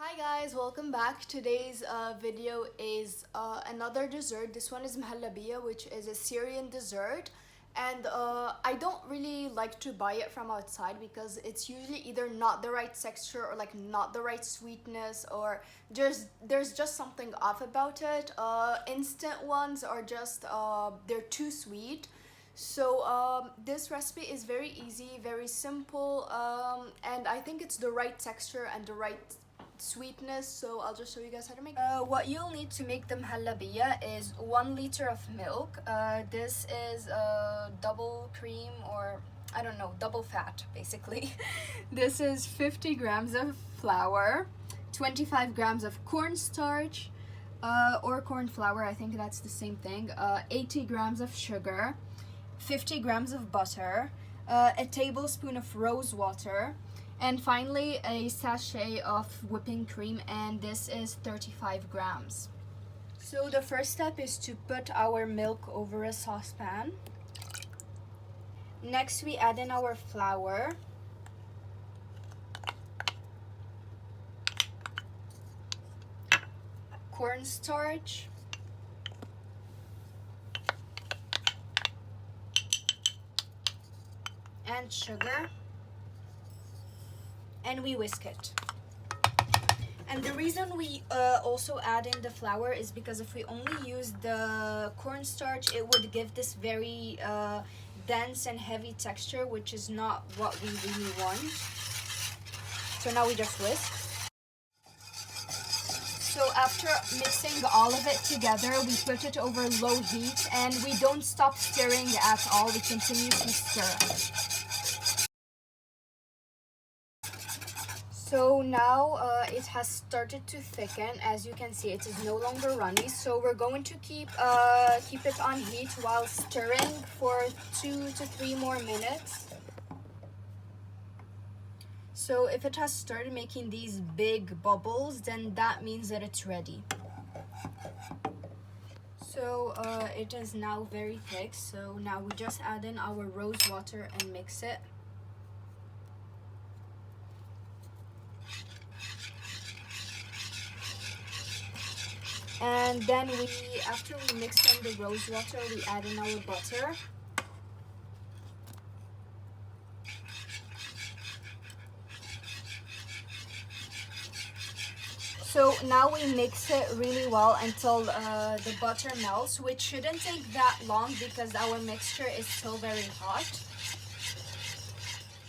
Hi guys, welcome back. Today's video is another dessert. This one is Mehallabiya, which is a Syrian dessert. And I don't really like to buy it from outside because it's usually either not the right texture or like not the right sweetness, or there's just something off about it. Instant ones are just they're too sweet. So this recipe is very easy, very simple, and I think it's the right texture and the right sweetness. So I'll just show you guys how to make it. What you'll need to make the mehallabiya is 1 liter of milk. This is double cream, or I don't know, double fat basically. This is 50 grams of flour, 25 grams of cornstarch, or corn flour, I think that's the same thing, 80 grams of sugar, 50 grams of butter, a tablespoon of rose water, and finally a sachet of whipping cream, and this is 35 grams. So the first step is to put our milk over a saucepan. Next we add in our flour, cornstarch, and sugar, and we whisk it. And the reason we also add in the flour is because if we only use the cornstarch, it would give this very dense and heavy texture, which is not what we really want. So now we just whisk. So after mixing all of it together, we put it over low heat, and we don't stop stirring at all. We continue to stir. So now it has started to thicken. As you can see, it is no longer runny. So we're going to keep it on heat while stirring for 2 to 3 more minutes. So if it has started making these big bubbles, then that means that it's ready. So it is now very thick. So now we just add in our rose water and mix it. And then after we mix in the rose water, we add in our butter. So now we mix it really well until the butter melts, which shouldn't take that long because our mixture is still very hot.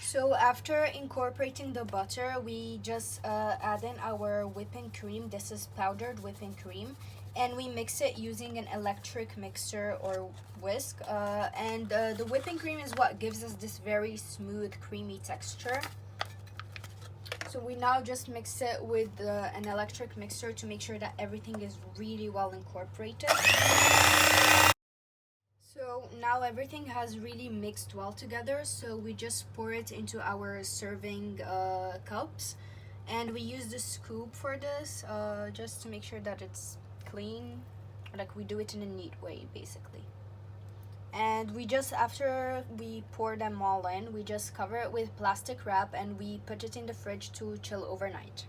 So after incorporating the butter, we just add in our whipping cream. This is powdered whipping cream, and we mix it using an electric mixer or whisk. And the whipping cream is what gives us this very smooth, creamy texture. So we now just mix it with an electric mixer to make sure that everything is really well incorporated. So now everything has really mixed well together, so we just pour it into our serving cups, and we use the scoop for this just to make sure that it's clean, like we do it in a neat way basically. And we just, after we pour them all in, we just cover it with plastic wrap and we put it in the fridge to chill overnight.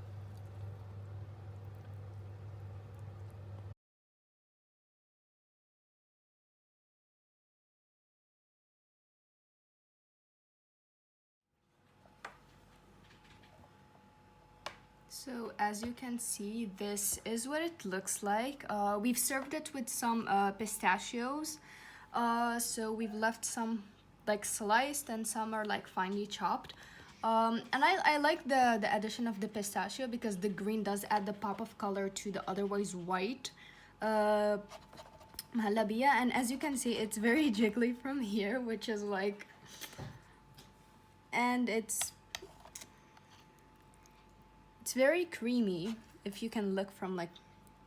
So as you can see, this is what it looks like. We've served it with some pistachios. So we've left some like sliced and some are like finely chopped. And I like the addition of the pistachio because the green does add the pop of color to the otherwise white mehallabiya. And as you can see, it's very jiggly from here, which is like, and it's very creamy. If you can look from like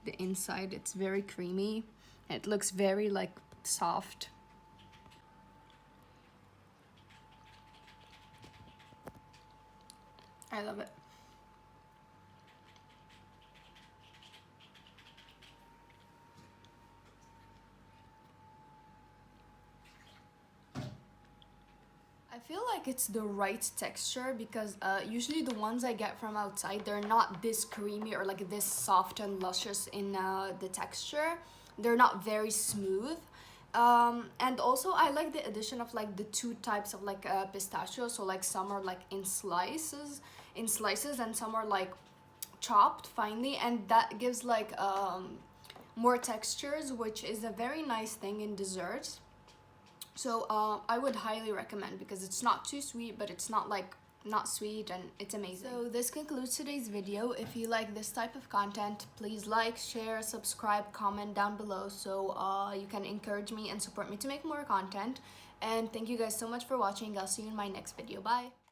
the inside, it's very creamy. It looks very like soft. I love it. I feel like it's the right texture because usually the ones I get from outside, they're not this creamy or like this soft and luscious in the texture. They're not very smooth. And also I like the addition of like the two types of like pistachio. So like some are like in slices and some are like chopped finely, and that gives like more textures, which is a very nice thing in desserts. So I would highly recommend because it's not too sweet, but it's not like not sweet, and it's amazing. So this concludes today's video. If you like this type of content, please like, share, subscribe, comment down below so you can encourage me and support me to make more content. And thank you guys so much for watching. I'll see you in my next video. Bye.